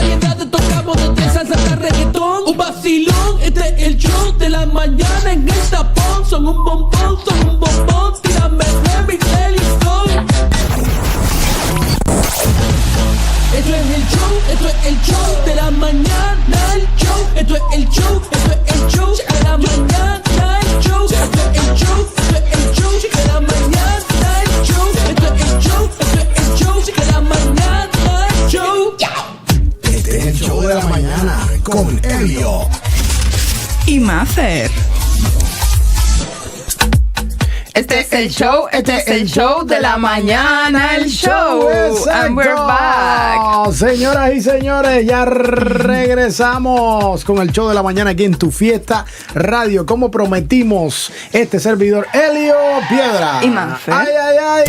variedades tocamos desde salsa hasta reggaetón. Un vacilón, este es el show de la mañana en el tapón. Son un bombón, tírame remix, listo. Esto es el show de la mañana, el show. Esto es el show de la mañana, el show. Esto es el show de la mañana, el show. Esto es el show de la mañana, el show. Este es el show de la mañana con Julio y Mafer. Este es el show de la mañana, el show. And we're back. Señoras y señores, ya regresamos con el show de la mañana aquí en Tu Fiesta Radio. Como prometimos, este servidor Julio Piedra. Y Mafer. Ay.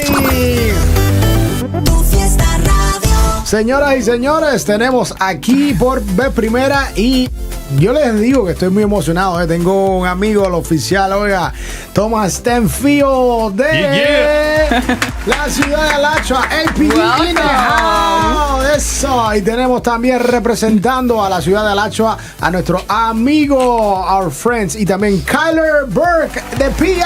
Tu Fiesta Radio. Señoras y señores, tenemos aquí por vez primera y yo les digo que estoy muy emocionado. Tengo un amigo, el oficial, oiga, Thomas Stenfield de la ciudad de Alachua, APD in the house. Eso. Y tenemos también representando a la ciudad de Alachua a nuestro amigo, our friends, y también Kyler Burke de PIO.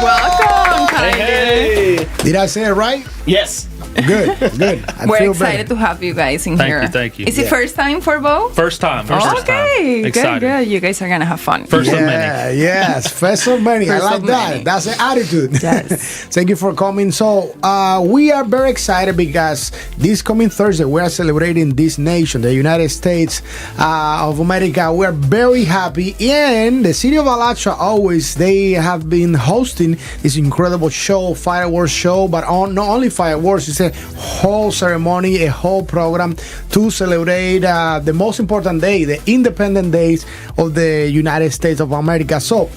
Welcome, Kyler. Hey. Did I say it right? Yes. Good. We're excited to have you guys in here. Thank you. Is it first time for both? First time. Okay, Excited. good. You guys are gonna have fun. First of many. Yes, first of many. I First like of that. many. That's the attitude. Yes. Thank you for coming. So, we are very excited because this coming Thursday, we are celebrating this nation, the United States of America. We are very happy. And the city of Alachua, always, they have been hosting this incredible show, fireworks show, but not only fireworks, it's a whole ceremony, a whole program to celebrate the most important day, the Independent Days of the United States of America. So,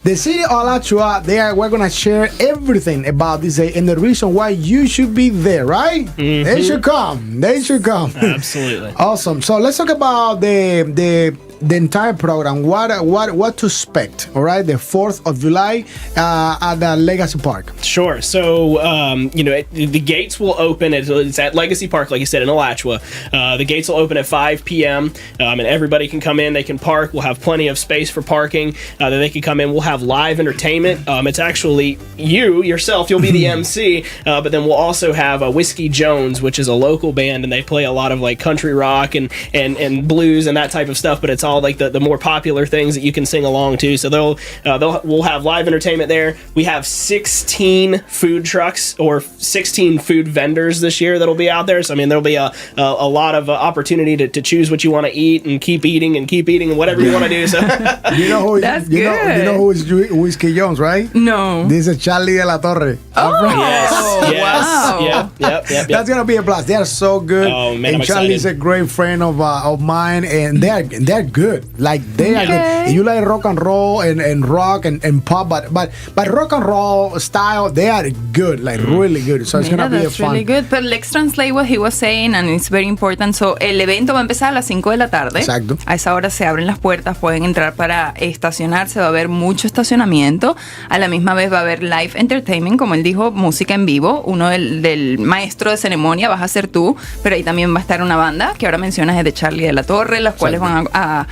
the city of Alachua, we're going to share everything about this day and the reason why you should be there, right? Mm-hmm. They should come. Absolutely. Awesome. So, let's talk about the entire program. What to expect, all right? The 4th of July at the Legacy Park. Sure. So, the gates will open. It's at Legacy Park, like you said, in Alachua. The gates will open at 5 p.m. And everybody can come in. They can park. We'll have plenty of space for parking. That they can come in. We'll have live entertainment. It's actually yourself. You'll be the MC. But then we'll also have Whiskey Jones, which is a local band, and they play a lot of like country rock and blues and that type of stuff. But it's all like the more popular things that you can sing along to. So we'll have live entertainment there. We have 16 food trucks or 16 food vendors this year that'll be out there. So I mean there'll be a lot of opportunity to choose what you want to eat and keep eating and whatever you want to do. So You know who That's you good. know who is Whiskey Jones, right? No. This is Charlie de la Torre. yes. Wow. Yep. That's gonna be a blast. They are so good. Oh, man, and I'm Charlie's excited. a great friend of mine, and they're good. Like they are Okay. good. You like rock and roll and rock and pop, but rock and roll style, they are good, like really good. So it's Mira, gonna be a that's fun. really good. But let's translate what he was saying, and it's very important. So, el evento va a empezar a las 5 de la tarde. Exacto. A esa hora se abren las puertas, pueden entrar para estacionarse, va a haber mucho estacionamiento. A la misma vez va a haber live entertainment, como él dijo, música en vivo. Uno del maestro de ceremonia vas a ser tú, pero ahí también va a estar una banda, que ahora mencionas es de Charlie de la Torre, las cuales van a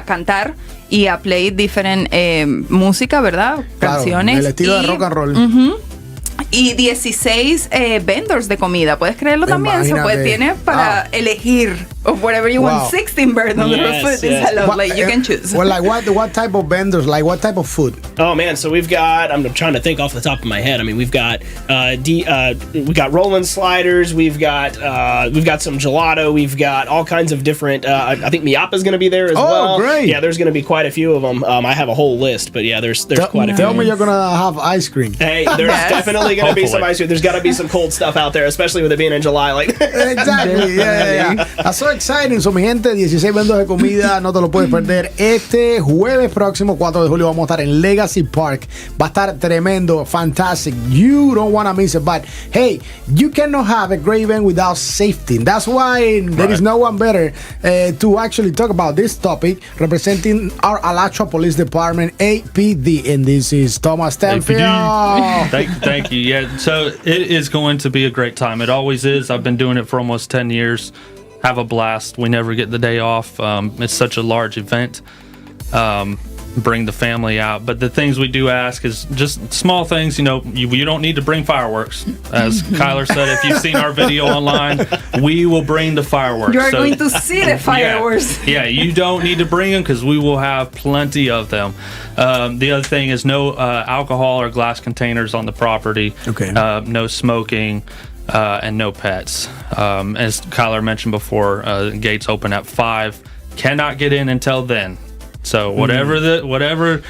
cantar y a play diferente música, ¿verdad? Claro, Canciones. el estilo de rock and roll. Y 16 vendors de comida. ¿Puedes creerlo también? Imagínate. Tiene para elegir of whatever you want. Wow. 16 vendors Yes, of food. yes. I love, like, you can choose. Well, like what type of vendors? Like what type of food? Oh man, so we've got. I'm trying to think off the top of my head. I mean, we've got we got rolling sliders. We've got some gelato. We've got all kinds of different. I think Miapa's going to be there as well. Oh, great! Yeah, there's going to be quite a few of them. I have a whole list, but yeah, there's quite a few. Tell me you're gonna have ice cream. Hey, there's definitely going to be some Hopefully. ice cream. There's got to be some cold stuff out there, especially with it being in July. Like Exactly, yeah. That's so exciting. So, mi gente, 16 vendos de comida, no te lo puedes perder. Este jueves próximo, 4 de julio, vamos a estar en Legacy Park. Va a estar tremendo, fantastic. You don't want to miss it. But, hey, you cannot have a great event without safety. That's why there is no one better to actually talk about this topic, representing our Alachua Police Department, APD. And this is Thomas Stenfield. Thank you. Yeah, so it is going to be a great time. It always is. I've been doing it for almost 10 years. have a blast. We never get the day off. It's such a large event. Bring the family out, but the things we do ask is just small things. You don't need to bring fireworks, as Kyler said. If you've seen our video online, we will bring the fireworks. You're going to see the fireworks. Yeah, you don't need to bring them because we will have plenty of them. The other thing is no alcohol or glass containers on the property. Okay. No smoking. And no pets. As Kyler mentioned before, gates open at 5. Cannot get in until then. So whatever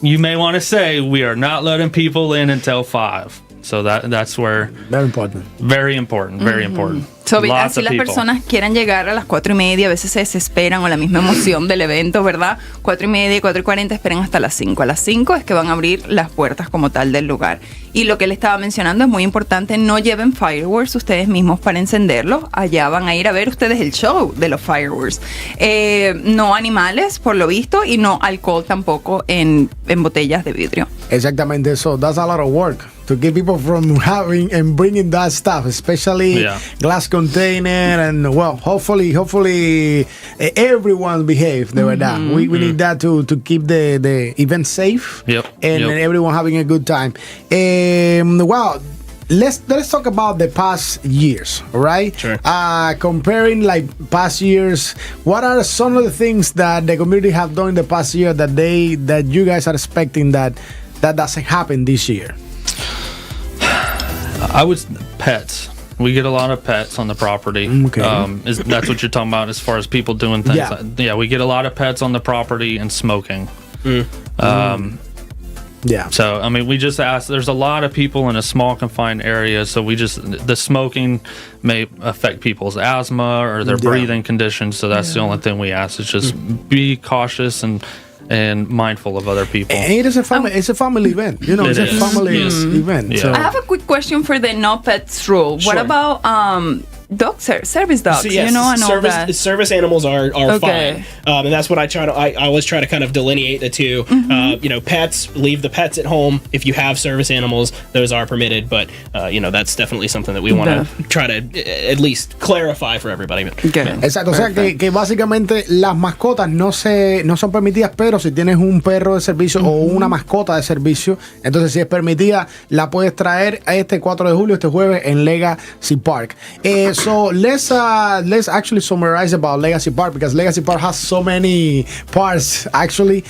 you may want to say, we are not letting people in until 5. So that's where Very important. Very important. So, Lots así of las people. personas quieran llegar a las 4:30, a veces se desesperan o la misma emoción del evento, ¿verdad? 4:30, 4:40, esperen hasta las 5. A las 5 es que van a abrir las puertas como tal del lugar. Y lo que le estaba mencionando es muy importante, no lleven fireworks ustedes mismos para encenderlos. Allá van a ir a ver ustedes el show de los fireworks. No animales, por lo visto, y no alcohol tampoco en botellas de vidrio. Exactamente. So that's a lot of work to keep people from having and bringing that stuff, especially glass container, and well, hopefully everyone behave. De verdad, we need that to keep the event safe. And everyone having a good time. Well, let's talk about the past years, right? Sure. Comparing like past years, what are some of the things that the community have done in the past year that you guys are expecting that doesn't happen this year? I would pets. We get a lot of pets on the property. Okay. That's what you're talking about as far as people doing things. Yeah. We get a lot of pets on the property and smoking. Yeah. So, we just ask, there's a lot of people in a small confined area, so the smoking may affect people's asthma or their breathing conditions, so that's the only thing we ask is just be cautious and mindful of other people. And it is a family event. It's a family event. Yeah. So. I have a quick question for the no pets rule. Sure. What about service dogs? So, yes, and all that. service animals are Okay. fine, and that's what I always try to kind of delineate the two. Pets, leave the pets at home. If you have service animals, those are permitted, but that's definitely something that we want to try to at least clarify for everybody. Good. Exacto, o sea que básicamente las mascotas no son permitidas, pero si tienes un perro de servicio o una mascota de servicio, entonces si es permitida, la puedes traer a este 4 de julio, este jueves, en Legacy Park. So let's actually summarize about Legacy Park, because Legacy Park has so many parts. Actually,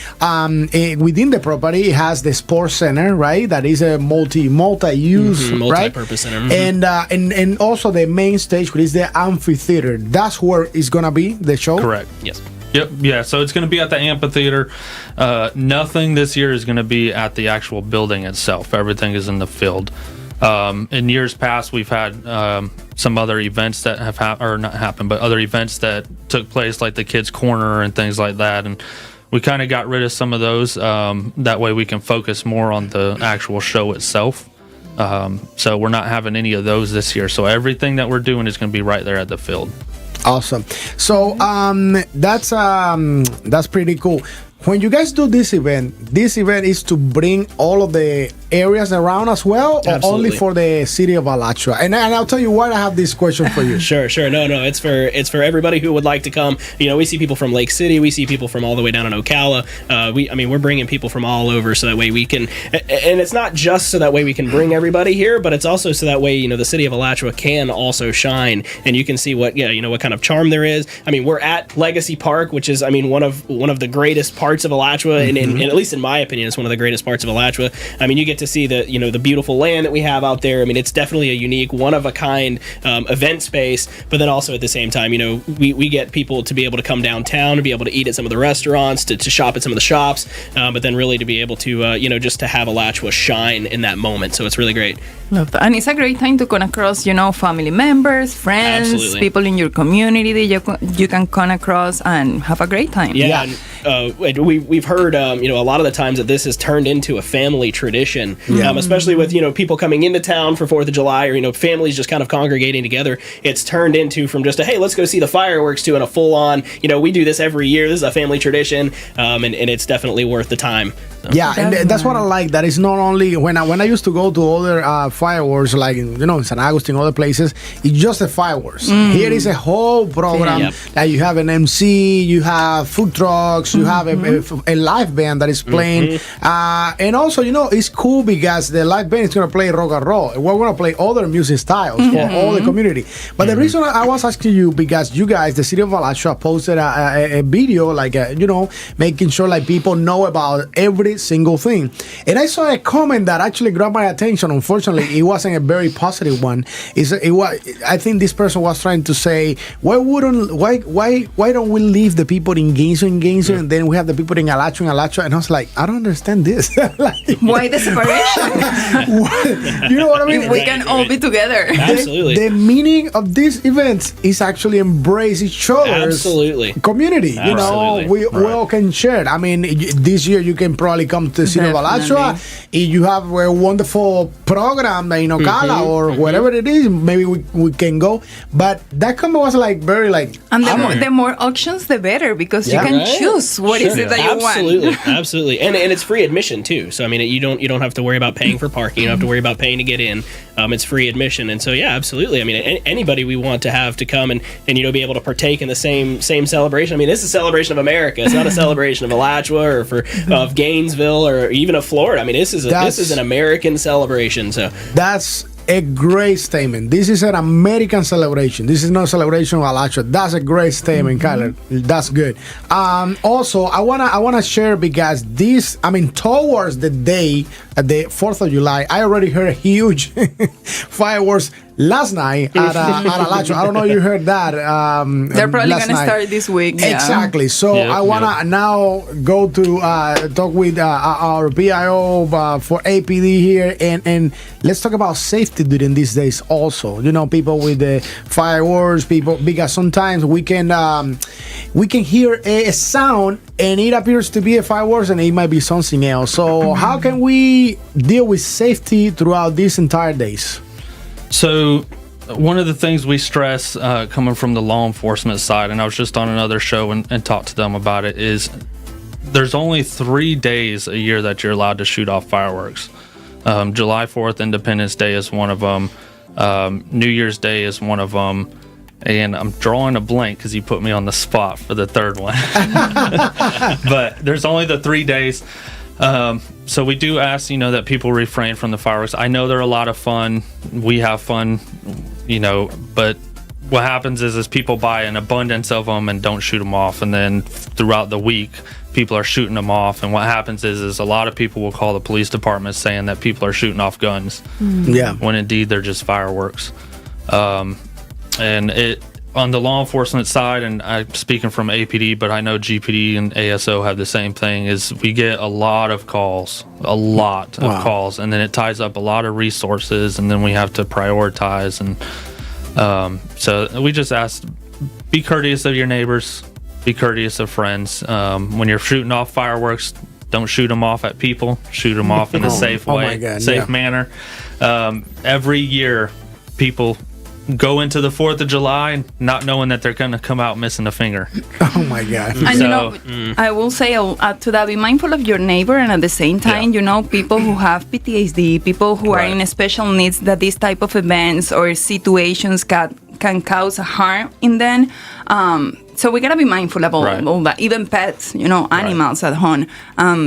within the property, it has the sports center, right? That is a multi-use, right? Multi-purpose center. And also the main stage, which is the amphitheater. That's where it's gonna be the show. Correct. Yes. Yep. Yeah. So it's going to be at the amphitheater. Nothing this year is going to be at the actual building itself. Everything is in the field. In years past, we've had some other events that have not happened, but other events that took place, like the Kids Corner and things like that. And we kind of got rid of some of those. That way we can focus more on the actual show itself. So we're not having any of those this year. So everything that we're doing is going to be right there at the field. Awesome. So that's pretty cool. When you guys do this event is to bring all of the areas around as well, or Absolutely. only for the city of Alachua? And I'll tell you why I have this question for you. Sure. No, it's for everybody who would like to come. We see people from Lake City, we see people from all the way down in Ocala. We're bringing people from all over, so that way we can, and it's not just so that way we can bring everybody here, but it's also so that way the city of Alachua can also shine, and you can see what what kind of charm there is. We're at Legacy Park, which is one of the greatest parts of Alachua, and at least in my opinion, it's one of the greatest parts of Alachua. You get to see the beautiful land that we have out there. It's definitely a unique, one of a kind event space. But then also at the same time, we get people to be able to come downtown, to be able to eat at some of the restaurants, to shop at some of the shops, but then really to be able to just to have Alachua shine in that moment. So it's really great. Love that. And it's a great time to come across, family members, friends, Absolutely. people in your community that you can come across and have a great time. Yeah. And, we've heard a lot of the times that this has turned into a family tradition, especially with people coming into town for 4th of July, or families just kind of congregating together. It's turned into from just a hey, let's go see the fireworks to a full on we do this every year. This is a family tradition, and it's definitely worth the time. So. Yeah, and that's what I like. That it's not only when I used to go to other fireworks, like in San Agustin, other places, it's just the fireworks. Here is a whole program that you have an MC, you have food trucks, you have a live band that is playing, and also it's cool because the live band is gonna play rock and roll. We're gonna play other music styles for all the community. But the reason I was asking you because you guys, the city of Alachua, posted a video like making sure like people know about every single thing. And I saw a comment that actually grabbed my attention. Unfortunately, it wasn't a very positive one. I think this person was trying to say, why don't we leave the people in Gainesville, and then we have the people in Alachua? And I was like, I don't understand this. Why the separation? You know what I mean? If we can all be together. Absolutely. The meaning of these events is actually embrace each other's community. We all can share it. I mean, this year you can probably come to the city of Alachua. If you have a wonderful program in Ocala or whatever it is, maybe we can go. But that comment was like very like. And the more options, the better, because you can choose what is it that you want. Absolutely. And it's free admission too. So I mean, you don't have to worry about paying for parking. You don't have to worry about paying to get in. It's free admission, and so absolutely. I mean, anybody we want to have to come and be able to partake in the same celebration. I mean, this is a celebration of America. It's not a celebration of Alachua or of Gainesville or even of Florida. I mean, this is an American celebration. So that's a great statement. This is an American celebration. This is not a celebration of Alachua. That's a great statement, Kyler. That's good. Also, I wanna share because towards the day, the 4th of July, I already heard huge fireworks last night at Alachua. I don't know if you heard that. They're probably going to start this week. Exactly. So I want to now go to talk with our PIO for APD here, and let's talk about safety during these days also. People with the fireworks, because sometimes we can hear a sound and it appears to be a fireworks and it might be something else. So how can we deal with safety throughout these entire days? So one of the things we stress coming from the law enforcement side, and I was just on another show and talked to them about it, is there's only 3 days a year that you're allowed to shoot off fireworks. July 4th, Independence Day is one of them. New Year's Day is one of them. And I'm drawing a blank because you put me on the spot for the third one. But there's only the 3 days. So we do ask, that people refrain from the fireworks. I know they're a lot of fun. We have fun, but what happens is people buy an abundance of them and don't shoot them off. And then throughout the week, people are shooting them off. And what happens is a lot of people will call the police department saying that people are shooting off guns. Yeah. When indeed they're just fireworks. And on the law enforcement side, and I'm speaking from APD, but I know GPD and ASO have the same thing, is we get a lot of calls, and then it ties up a lot of resources, and then we have to prioritize. And so we just ask, be courteous of your neighbors, be courteous of friends. When you're shooting off fireworks, don't shoot them off at people, shoot them off in a safe way, manner. Every year, people go into the 4th of July not knowing that they're going to come out missing a finger. Oh my God. And I will say to that, be mindful of your neighbor, and at the same time, people who have PTSD, people who are in special needs, that these type of events or situations can cause harm in them. So we gotta be mindful about all that. Even pets, animals at home.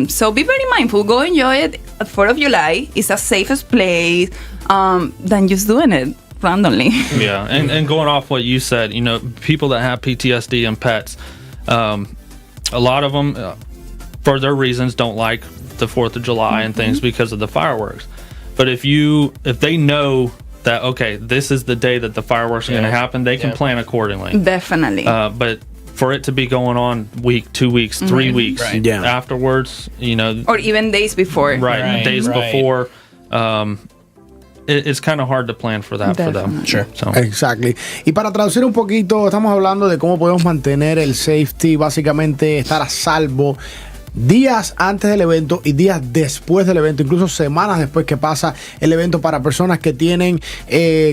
So be very mindful. Go enjoy it. 4th of July is a safest place than just doing it randomly. Yeah, and going off what you said, people that have PTSD and pets, a lot of them, for their reasons, don't like the 4th of July and things because of the fireworks. But if they know that, okay, this is the day that the fireworks are going to happen, they can plan accordingly. Definitely. But for it to be going on week, 2 weeks, 3 weeks afterwards, or even days before. Days before. It's kind of hard to plan for that for them. Sure. So. Exactly. Y para traducir un poquito, estamos hablando de cómo podemos mantener el safety, básicamente estar a salvo días antes del evento y días después del evento, incluso semanas después que pasa el evento, para personas que tienen,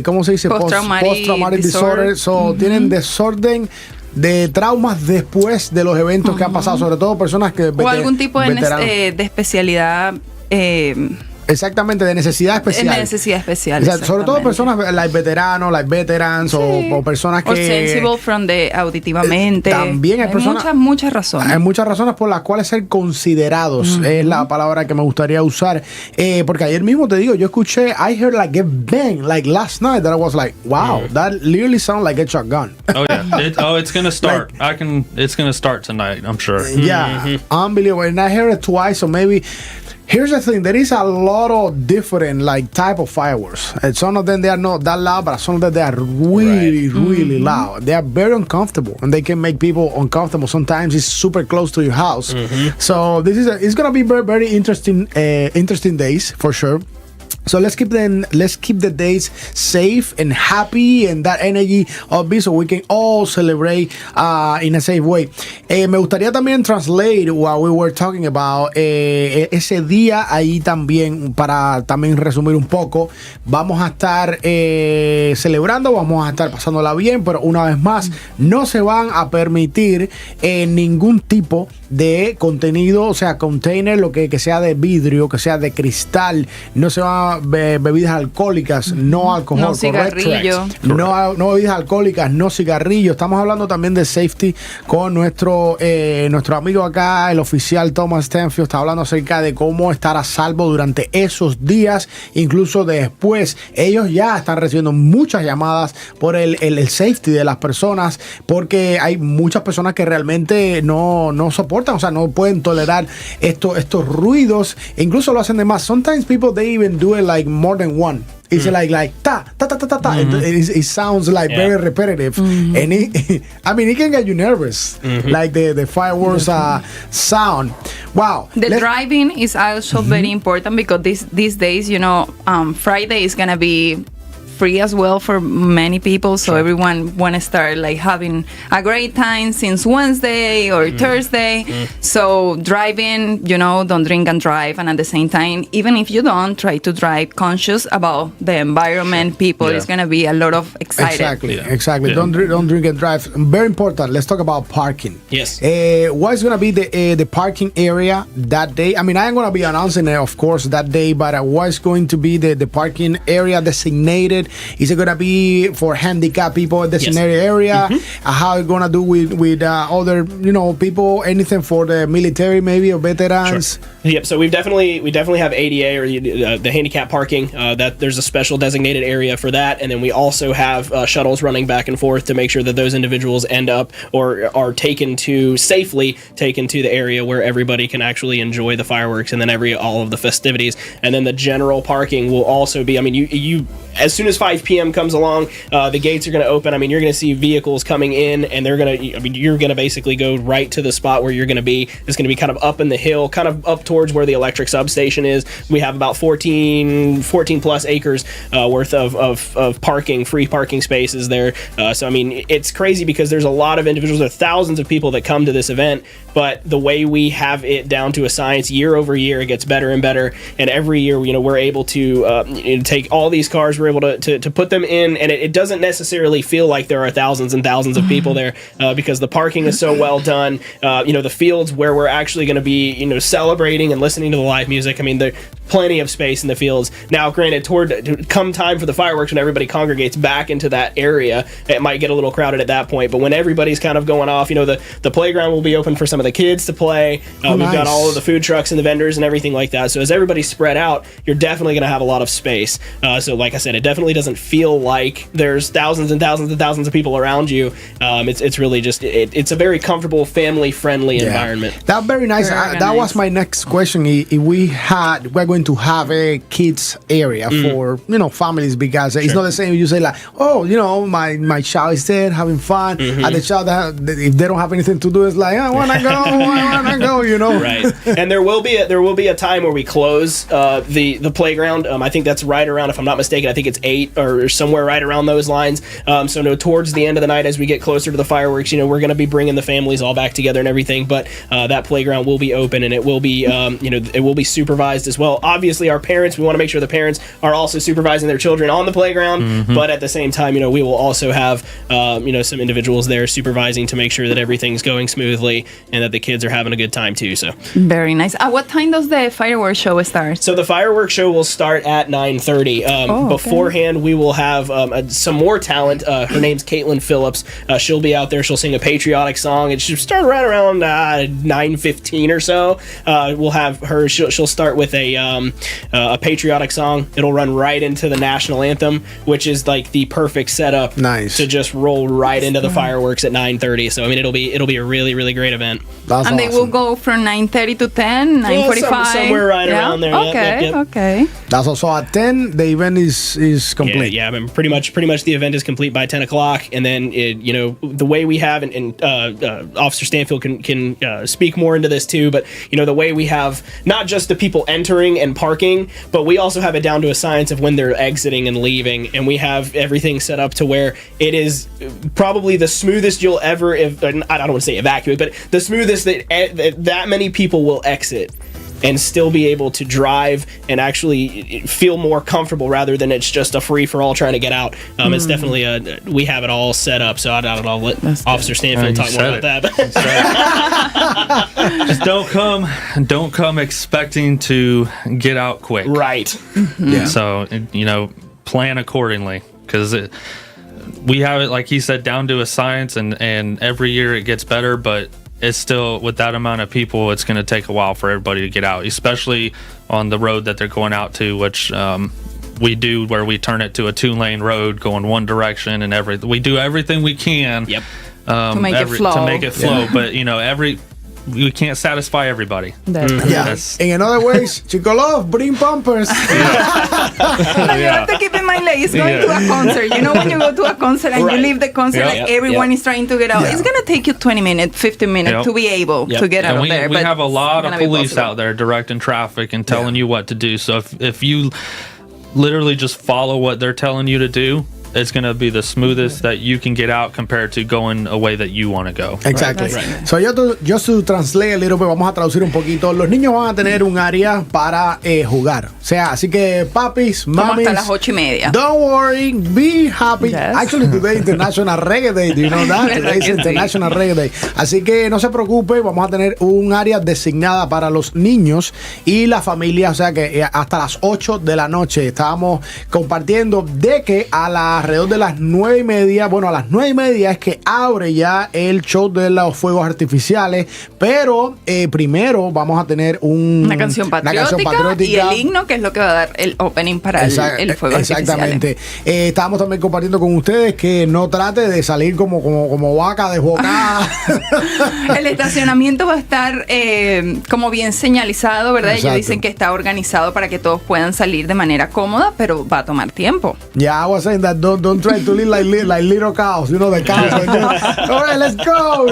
¿cómo se dice? Post-traumatic disorder. So, tienen desorden de traumas después de los eventos que han pasado, sobre todo personas que o algún tipo de especialidad. Exactamente, de necesidad especial. De necesidad especial. O sea, sobre todo personas like veteranos, like veterans, o personas que... O sensible from the auditivamente. También hay personas... Muchas razones. Hay muchas razones por las cuales ser considerados es la palabra que me gustaría usar. Porque ayer mismo te digo, yo escuché, I heard like a bang, like last night, that I was like, wow, that literally sounds like a shotgun. Oh yeah, it's gonna start. It's gonna start tonight, I'm sure. Yeah, unbelievable. And I heard it twice, so maybe... Here's the thing, there is a lot of different like type of fireworks. And some of them they are not that loud, but some of them they are really loud. They are very uncomfortable and they can make people uncomfortable. Sometimes it's super close to your house. So this is it's gonna be very, very interesting days for sure. So let's keep the days safe and happy and that energy upbeat so we can all celebrate in a safe way. Me gustaría también translate what we were talking about. Ese día ahí también, para también resumir un poco, vamos a estar celebrando, vamos a estar pasándola bien, pero una vez más, no se van a permitir ningún tipo de contenido, o sea, container, lo que sea de vidrio, que sea de cristal, no se va a bebidas alcohólicas, no alcohol, no cigarrillo, no bebidas alcohólicas, no cigarrillos. Estamos hablando también de safety con nuestro amigo acá, el oficial Thomas Stanfield, está hablando acerca de cómo estar a salvo durante esos días, incluso después. Ellos ya están recibiendo muchas llamadas por el safety de las personas, porque hay muchas personas que realmente no soportan, o sea, no pueden tolerar estos ruidos, e incluso lo hacen de más. Sometimes people, they even do it like more than one. It's like ta ta ta ta ta ta. It sounds like very repetitive, and it can get you nervous, like the fireworks sound. Wow. The driving is also very important because these days, Friday is gonna be free as well for many people, so everyone want to start like having a great time since Wednesday or Thursday. So driving, don't drink and drive, and at the same time, even if you don't, try to drive conscious about the environment. People is going to be a lot of excited. Exactly. Don't drink and drive. Very important. Let's talk about parking. Yes. What's going to be the parking area that day? I mean, I'm going to be announcing it, of course, that day, but what's going to be the parking area designated? Is it gonna be for handicapped people in the designated area? How it gonna do with other people? Anything for the military maybe or veterans? Sure. Yep. So we definitely have ADA or the handicap parking. That there's a special designated area for that, and then we also have shuttles running back and forth to make sure that those individuals end up or are safely taken to the area where everybody can actually enjoy the fireworks and then all of the festivities. And then the general parking will also be. I mean, you as soon as 5 p.m. comes along, the gates are going to open. I mean, you're going to see vehicles coming in, and you're going to basically go right to the spot where you're going to be. It's going to be kind of up in the hill, kind of up towards where the electric substation is. We have about 14 plus acres worth of parking, free parking spaces there. So, I mean, it's crazy because there's a lot of individuals, there are thousands of people that come to this event, but the way we have it down to a science, year over year, it gets better and better. And every year, we're able to take all these cars, we're able to put them in, and it doesn't necessarily feel like there are thousands and thousands of people there because the parking is so well done. The fields where we're actually going to be, celebrating and listening to the live music. I mean, there's plenty of space in the fields. Now, granted, come time for the fireworks, when everybody congregates back into that area, it might get a little crowded at that point. But when everybody's kind of going off, the playground will be open for some of the kids to play. We've got all of the food trucks and the vendors and everything like that. So as everybody's spread out, you're definitely going to have a lot of space. So like I said, it definitely doesn't feel like there's thousands and thousands and thousands of people around you. It's really just it's a very comfortable, family-friendly environment. That's very nice. That was my next question. If we're going to have a kids area for families, because it's not the same. You say like, my child is there having fun, and the child if they don't have anything to do, it's like, I wanna go, Right. And there will be a time where we close the playground. I think that's right around, if I'm not mistaken, I think think it's 8 or somewhere right around those lines. So towards the end of the night, as we get closer to the fireworks, we're going to be bringing the families all back together and everything. But that playground will be open, and it will be, it will be supervised as well. Obviously, our parents, we want to make sure the parents are also supervising their children on the playground. But at the same time, we will also have, some individuals there supervising to make sure that everything's going smoothly and that the kids are having a good time too. So very nice. At what time does the fireworks show start? So the fireworks show will start at 9:30. Beforehand, we will have some more talent. Her name's Caitlin Phillips. She'll be out there. She'll sing a patriotic song. It should start right around 9:15 or so. We'll have her. She'll start with a patriotic song. It'll run right into the national anthem, which is like the perfect setup. Nice. To just roll right into the fireworks at 9:30. So it'll be a really, really great event. That's and awesome. they will go from 9:30 to 10, 9:45. Somewhere right around there. Okay, okay. That's also at 10. The event is complete. Yeah. I mean, pretty much the event is complete by 10 o'clock, and then the way we have, and Officer Stanfield can speak more into this too. But the way we have not just the people entering and parking, but we also have it down to a science of when they're exiting and leaving, and we have everything set up to where it is probably the smoothest you'll ever. I don't want to say evacuate, but the smoothest that many people will exit and still be able to drive and actually feel more comfortable rather than it's just a free-for-all trying to get out. It's definitely we have it all set up, so I'll let Officer Stanfield talk more about that. Just don't come expecting to get out quick. Right. Yeah. So, plan accordingly, because we have it, like he said, down to a science, and every year it gets better, but it's still, with that amount of people, it's going to take a while for everybody to get out, especially on the road that they're going out to, which we do, where we turn it to a 2-lane road going one direction, and we do everything we can to make it flow. But we can't satisfy everybody. Yeah. In other ways, Chico Love, bring bumpers. You have to keep in mind, like, it's going to a concert. When you go to a concert and you leave the concert, everyone is trying to get out. It's going to take you 20 minutes, 15 minutes to be able to get out of there. We have a lot of police out there directing traffic and telling you what to do. So if you literally just follow what they're telling you to do, it's going to be the smoothest that you can get out compared to going a way that you want to go. Exactly. Right. So just to translate a little bit, vamos a traducir un poquito. Los niños van a tener un área para jugar. O sea, así que papis, mamis, hasta las 8:30. Don't worry, be happy. Yes. Actually, today is International Reggae Day. Do you know that? Today is International Reggae Day. Así que no se preocupe, vamos a tener un área designada para los niños y la familia. O sea que hasta las 8 de la noche estábamos compartiendo de que alrededor de las 9:30, bueno, a las 9:30 es que abre ya el show de los fuegos artificiales, pero primero vamos a tener una canción patriótica y el himno, que es lo que va a dar el opening para el fuego artificial. Exactamente. Estábamos también compartiendo con ustedes que no trate de salir como vaca desbocada. El estacionamiento va a estar como bien señalizado, ¿verdad? Exacto. Ellos dicen que está organizado para que todos puedan salir de manera cómoda, pero va a tomar tiempo. Yeah, I was saying that don't try to live like little cows, the cows. All right, let's go.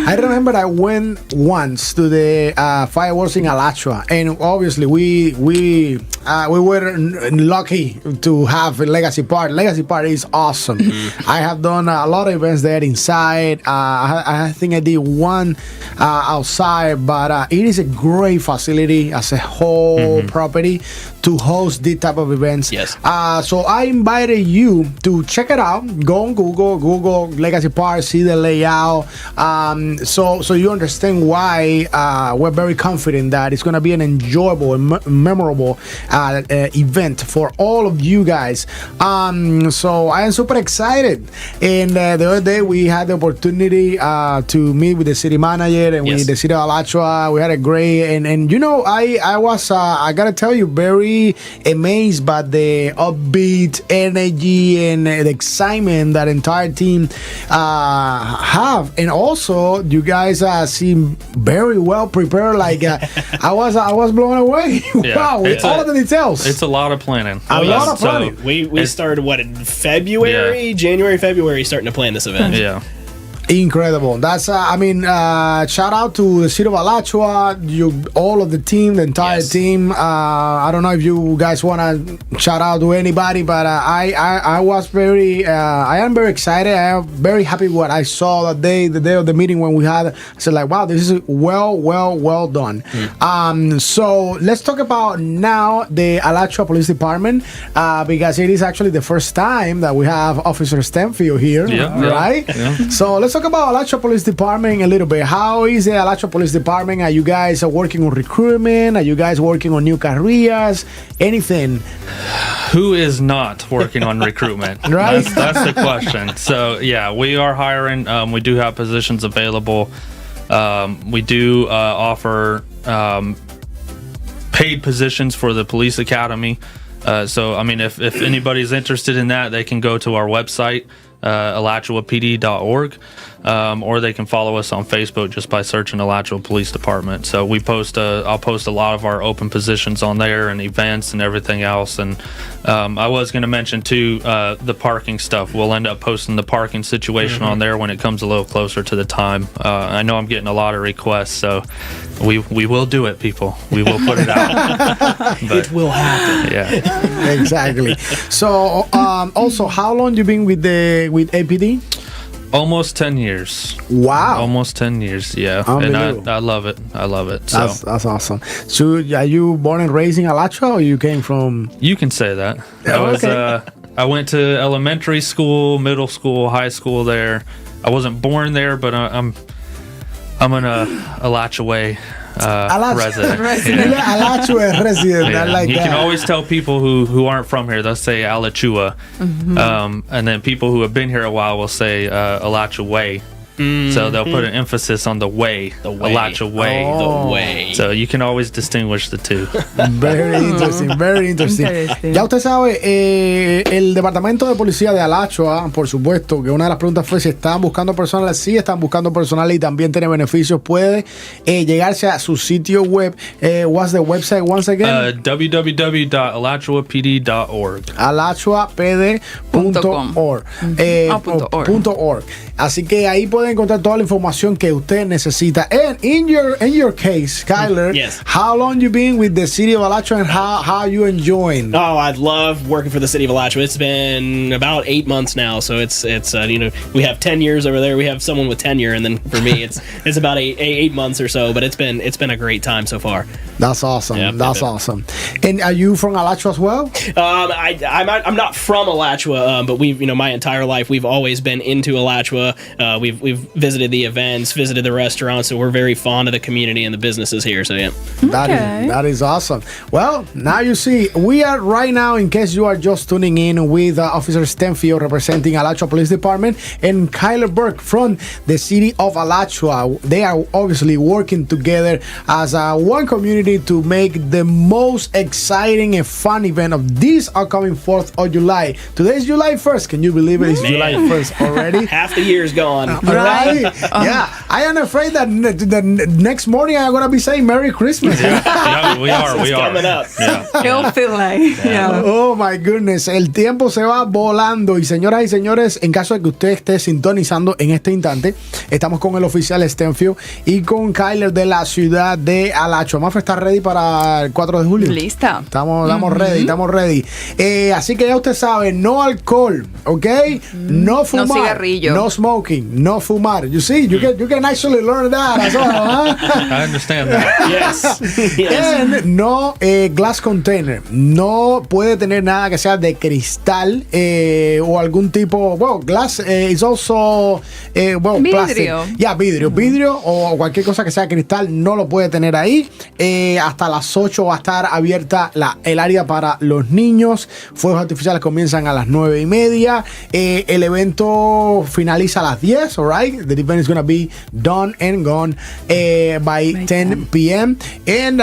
I remember I went once to the fireworks in Alachua, and obviously we were lucky to have a Legacy Park. Legacy Park is awesome. I have done a lot of events there inside. I think I did one outside, but it is a great facility as a whole property to host this type of events. Yes. So I invited you to check it out. Go on Google Legacy Park, see the layout. So you understand why we're very confident that it's going to be an enjoyable and memorable event for all of you guys. So I am super excited. And the other day we had the opportunity to meet with the city manager and with the city of Alachua. We had a great and I was I gotta tell you, very amazed by the upbeat energy and the excitement that entire team have. And also you guys seem very well prepared. Like I was blown away. Wow, with all of the details. It's a lot of planning. A lot of planning. We started in February, January, February, starting to plan this event. Yeah. Incredible. That's shout out to the city of Alachua, all of the team, the entire team. I don't know if you guys want to shout out to anybody, but I am very excited. I am very happy what I saw the day of the meeting when we had. I said like, wow, this is well done. So let's talk about now the Alachua Police Department, because it is actually the first time that we have Officer Stanfield here, right? Yeah. So let's talk about Alachua Police Department a little bit. How is the Alachua Police Department? Are you guys working on recruitment? Are you guys working on new careers? Anything? Who is not working on recruitment? Right? That's the question. So yeah, we are hiring. We do have positions available. We do offer paid positions for the police academy. So I mean, if anybody's interested in that, they can go to our website, alachuapd.org, or they can follow us on Facebook just by searching Alachua Police Department. So we I'll post a lot of our open positions on there and events and everything else. And I was going to mention too, the parking stuff. We'll end up posting the parking situation on there when it comes a little closer to the time. I know I'm getting a lot of requests, so we will do it, people. We will put it out. It will happen. Yeah. Exactly. So also, how long you been with APD? Almost 10 years. Wow. Almost 10 years, yeah. And I love it. I love it. So. That's awesome. So are you born and raised in Alachua, or you came from... You can say that. I went to elementary school, middle school, high school there. I wasn't born there, but I'm an Alachua resident. Alachua resident. Yeah. I like you that. can always tell people who aren't from here, they'll say Alachua. And then people who have been here a while will say Alachua way. So they'll put an emphasis on the way. Alachua way. The way. So you can always distinguish the two. Very interesting, very interesting. Ya usted sabe, el departamento de policía de Alachua, por supuesto, que una de las preguntas fue si están buscando personal. Sí, están buscando personal y también tiene beneficios. Puede llegarse a su sitio web. What's the website once again? www.alachuapd.org. alachuapd.org. Así que ahí pueden encontrar toda la información que usted necesita. And in your case, Kyler, yes. How long you been with the city of Alachua, and how you enjoying? Oh, I love working for the city of Alachua. It's been about 8 months now, so it's we have 10 years over there. We have someone with tenure, and then for me, it's about eight months or so. But it's been a great time so far. That's awesome. Yep, That's awesome. And are you from Alachua as well? I'm not from Alachua, but my entire life we've always been into Alachua. We've visited the events, visited the restaurants, so we're very fond of the community and the businesses here. So yeah, that is awesome. Well, now you see, we are right now, in case you are just tuning in, with Officer Stanfield representing Alachua Police Department and Kyler Burke from the city of Alachua. They are obviously working together as one community to make the most exciting and fun event of this upcoming 4th of July. Today is July 1st. Can you believe it? It's July 1st already. Half the year's gone. Right? Yeah. I am afraid that the next morning I'm going to be saying Merry Christmas. Yeah, we are. Coming up. Yeah. It'll feel like, yeah. Oh my goodness, el tiempo se va volando. Y señoras y señores, en caso de que usted esté sintonizando en este instante, estamos con el oficial Stanfield y con Kyler de la ciudad de Alachua. Mafra, ¿está ready para el 4 de julio? Lista. Estamos ready. Así que ya usted sabe, no alcohol, ¿ok? No fumar. No cigarrillo. No smoking. No fumar. You see, you can actually learn that as well, huh? I understand that. Yes. And no glass container. No puede tener nada que sea de cristal o algún tipo. Well, glass is also vidrio. plastic. Yeah, vidrio o cualquier cosa que sea cristal no lo puede tener ahí. Hasta las 8 va a estar abierta el área para los niños. Fuegos artificiales comienzan a las 9:30. El evento finaliza a las 10, alright? The event is going to be done and gone by 10 p.m. And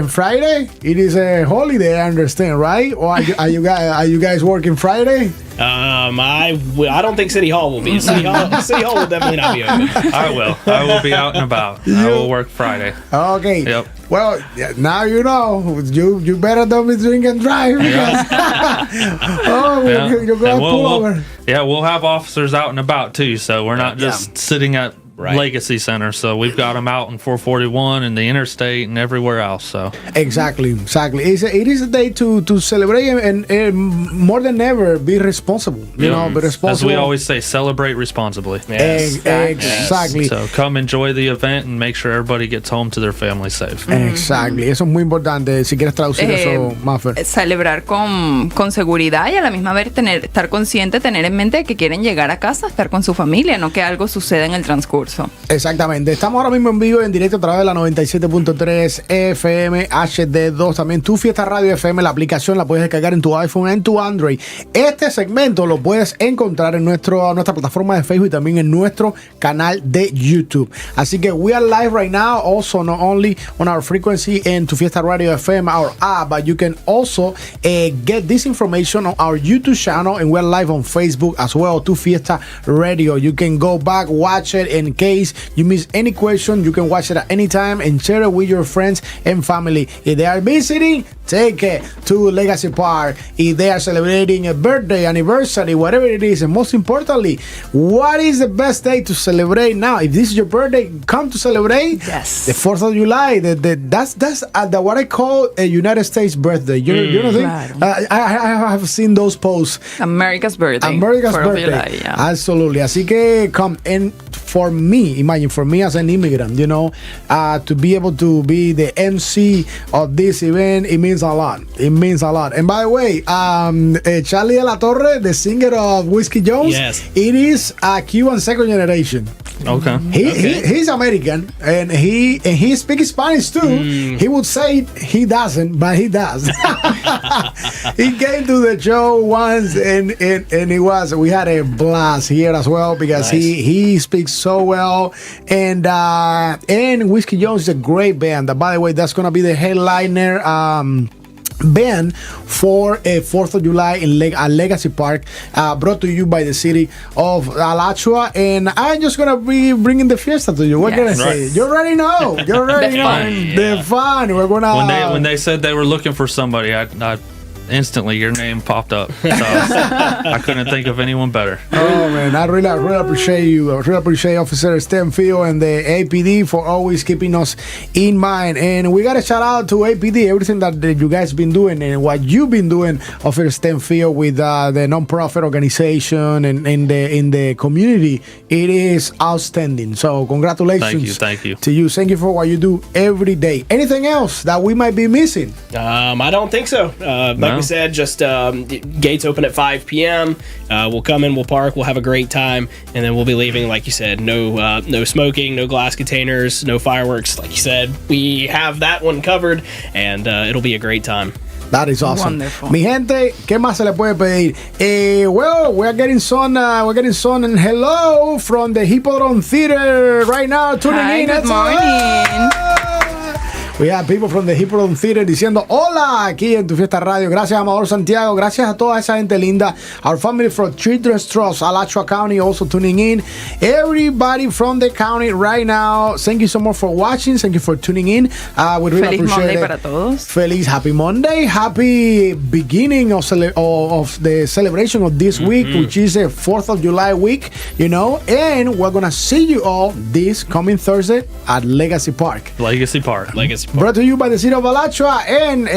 Friday, it is a holiday, I understand, right? Or are you guys working Friday? I don't think City Hall will be. City Hall will definitely not be open. I will be out and about. I will work Friday. Okay. Yep. Well, now you know. You better don't be drink and drive. Because you're going to pull over. Yeah, we'll have officers out and about too. So we're not just sitting at Legacy Center. So we've got them out in 441 and the interstate and everywhere else. So exactly. It is a day to celebrate and more than ever be responsible. You know, be responsible. As we always say, celebrate responsibly. Yes. Exactly. So come enjoy the event and make sure everybody gets home to their family safe. Exactly. Eso es muy importante. Si quieres traducir eso, Maffer. Celebrar con seguridad y a la misma vez estar consciente, tener en mente que quieren llegar a casa, estar con su familia, no que algo suceda en el transcurso. Exactamente. Estamos ahora mismo en vivo, en directo a través de la 97.3 FM HD2. También Tu Fiesta Radio FM. La aplicación la puedes descargar en tu iPhone, en tu Android. Este segmento lo puedes encontrar en nuestra plataforma de Facebook y también en nuestro canal de YouTube. Así que we are live right now. Also, not only on our frequency in Tu Fiesta Radio FM, our app, but you can also get this information on our YouTube channel, and we're live on Facebook as well, Tu Fiesta Radio. You can go back, watch it. In case you miss any question, you can watch it at any time and share it with your friends and family. If they are visiting, take it to Legacy Park. If they are celebrating a birthday, anniversary, whatever it is, and most importantly, what is the best day to celebrate now? If this is your birthday, come to celebrate. Yes. The 4th of July. That's the what I call a United States birthday. You know what I have seen those posts. America's birthday. America's 4th of birthday. July, yeah. Absolutely. Así que come. And for me, imagine, for me as an immigrant, you know, to be able to be the MC of this event, it means a lot. It means a lot. And by the way, Charlie de la Torre, the singer of Whiskey Jones, it is a Cuban second generation. Okay. He's American and he speaks Spanish too. He would say he doesn't, but he does. He came to the show once and we had a blast here as well because he speaks so well, and Whiskey Jones is a great band. By the way, that's gonna be the headliner band for a 4th of July in Legacy Park, brought to you by the city of Alachua. And I'm just gonna be bringing the fiesta to you. What can I say? You already know. The fun. We're gonna when they said they were looking for somebody, I instantly your name popped up. So I couldn't think of anyone better. Oh man, I really appreciate you. I really appreciate Officer Stenfield and the APD for always keeping us in mind. And we got a shout out to APD, everything that you guys been doing and what you've been doing, Officer Stenfield, with the non-profit organization and in the community. It is outstanding. So congratulations. Thank you to you. Thank you for what you do every day. Anything else that we might be missing? I don't think so. Like we said, just gates open at 5 p.m. We'll come in, we'll park, we'll have a great time, and then we'll be leaving. Like you said, no smoking, no glass containers, no fireworks. Like you said, we have that one covered, and it'll be a great time. That is awesome. Wonderful. Mi gente, ¿qué más se le puede pedir? Well, we're getting some and hello from the Hippodrome Theater right now tuning in. Good morning. We have people from the Hippodrome Theater diciendo hola aquí en Tu Fiesta Radio. Gracias, Amador Santiago. Gracias a toda esa gente linda. Our family from Children's Trust, Alachua County, also tuning in. Everybody from the county right now, thank you so much for watching. Thank you for tuning in. We really Feliz appreciate Monday it. para todos. Feliz Happy Monday. Happy beginning of the celebration of this week, which is a 4th of July week, you know. And we're going to see you all this coming Thursday at Legacy Park. Brought to you by the city of Alachua and,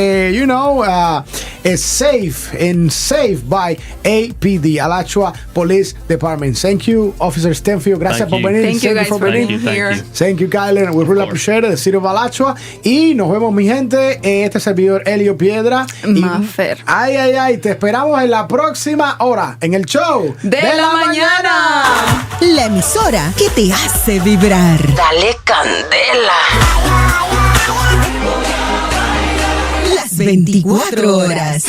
safe by APD, Alachua Police Department. Thank you, Officer Stenfield. Gracias por venir. Thank you guys for being here. Thank you, Kyler. We really appreciate it, the city of Alachua. Y nos vemos, mi gente. Este servidor, Helio Piedra. Maffer. Ay. Te esperamos en la próxima hora, en el show de la mañana. La emisora que te hace vibrar. Dale candela. Las 24 horas.